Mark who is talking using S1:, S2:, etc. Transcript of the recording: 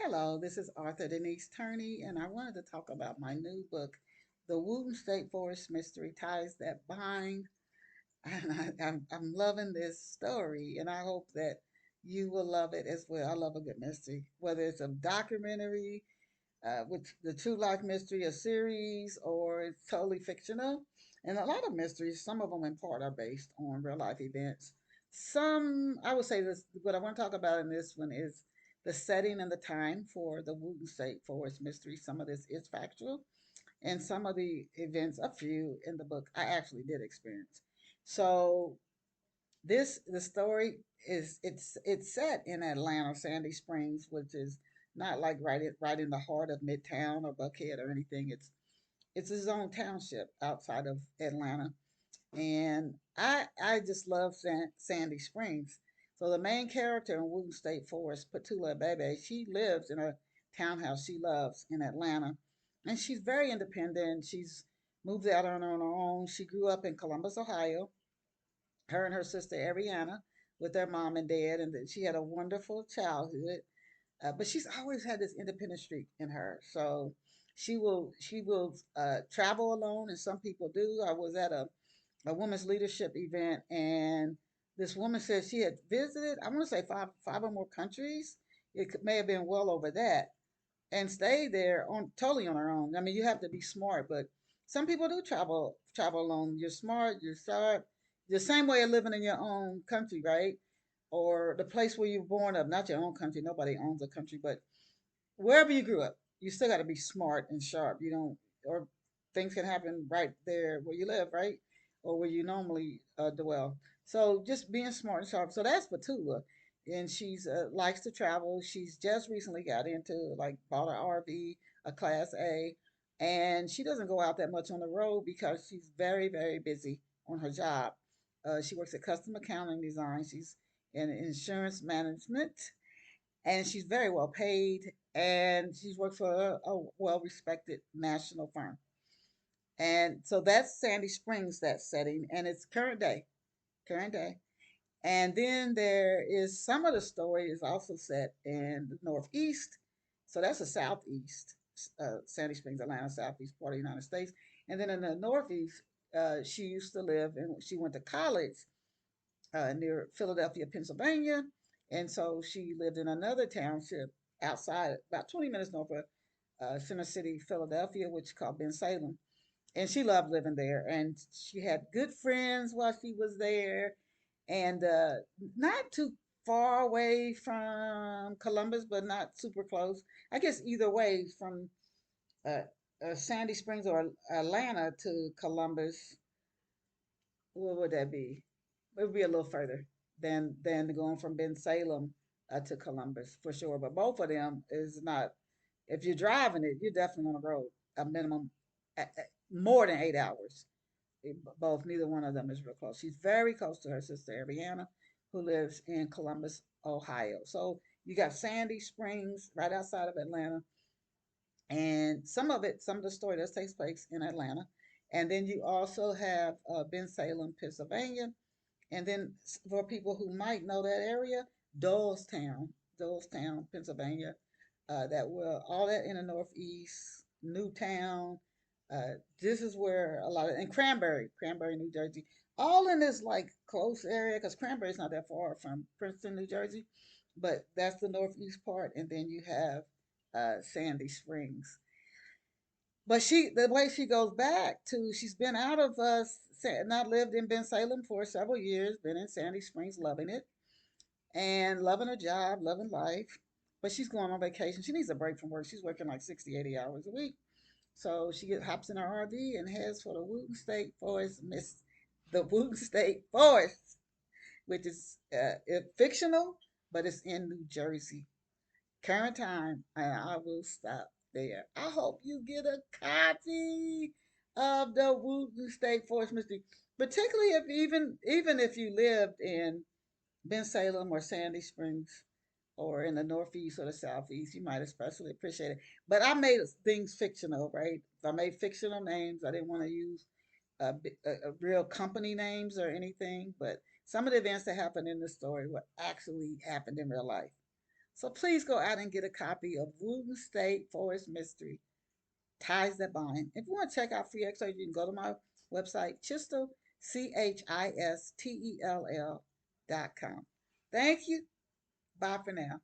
S1: Hello, this is author Denise Turney, and I wanted to talk about my new book, The Whooten State Forest Mystery Ties That Bind. And I'm loving this story, and I hope that you will love it as well. I love a good mystery, whether it's a documentary, with the true life mystery, a series, or it's totally fictional. And a lot of mysteries, some of them in part are based on real life events. Some, I would say this, what I want to talk about in this one is the setting and the time for the Wooten State Forest Mystery. Some of this is factual, and some of the events, a few in the book, I actually did experience. So the story it's set in Atlanta, Sandy Springs, which is not like right in the heart of Midtown or Buckhead or anything. It's its own township outside of Atlanta, and I just love Sandy Springs. So the main character in Wooten State Forest, Petula Bebe, she lives in a townhouse she loves in Atlanta, and she's very independent. She's moved out on her own. She grew up in Columbus, Ohio, her and her sister Ariana with their mom and dad, and she had a wonderful childhood. But she's always had this independent streak in her. So she will travel alone, and some people do. I was at a women's leadership event, and this woman said she had visited, I want to say five or more countries. May have been well over that, and stay there on totally on our own. I mean, you have to be smart, but some people do travel alone. You're smart, you're sharp. The same way of living in your own country, right? Or the place where you're born up, not your own country. Nobody owns a country, but wherever you grew up, you still got to be smart and sharp. You don't, or things can happen right there where you live, right? Or where you normally dwell. So just being smart and sharp. So that's Batula. And she's likes to travel. She's just recently got into like bought an RV, a Class A, and she doesn't go out that much on the road because she's very busy on her job. She works at custom accounting design. She's in insurance management, and she's very well paid, and she's worked for a well respected national firm. And so that's Sandy Springs, that setting, and it's current day. And then there is some of the story is also set in the Northeast. So that's the Southeast, Sandy Springs, Atlanta, Southeast part of the United States. And then in the Northeast, she used to live and she went to college near Philadelphia, Pennsylvania. And so she lived in another township outside, about 20 minutes north of Center City, Philadelphia, which is called Ben Salem. And she loved living there. And she had good friends while she was there. And not too far away from Columbus, but not super close. I guess either way, from uh, Sandy Springs or Atlanta to Columbus, what would that be? It would be a little further than going from Ben Salem to Columbus for sure. But both of them is not. If you're driving it, you're definitely on the road a minimum more than 8 hours. Both, neither one of them is real close. She's very close to her sister Ariana, who lives in Columbus, Ohio. So you got Sandy Springs right outside of Atlanta, and some of the story that takes place in Atlanta. And then you also have Ben Salem, Pennsylvania, and then for people who might know that area, Doylestown, Doylestown, Pennsylvania, that will all that in the Northeast, Newtown. This is where a lot of and Cranberry, New Jersey, all in this like close area because Cranberry's not that far from Princeton, New Jersey, but that's the Northeast part, and then you have Sandy Springs. But the way she goes back to, she's been out of not lived in Ben Salem for several years, been in Sandy Springs, loving it and loving her job, loving life. But she's going on vacation. She needs a break from work. She's working like 60, 80 hours a week. So hops in her RV and heads for the Wooten State Forest, the Wooten State Forest, which is fictional, but it's in New Jersey. Current time, and I will stop there. I hope you get a copy of the Wooten State Forest Mystery, particularly if even if you lived in Bensalem or Sandy Springs or in the Northeast or the Southeast, you might especially appreciate it. But I made things fictional, right? I made fictional names. I didn't want to use real company names or anything, but some of the events that happened in the story were actually happened in real life. So please go out and get a copy of Whooten State Forest Mystery, Ties That Bind. If you want to check out free excerpts, you can go to my website, Chistel, CHISTELL.com. Thank you. Bye for now.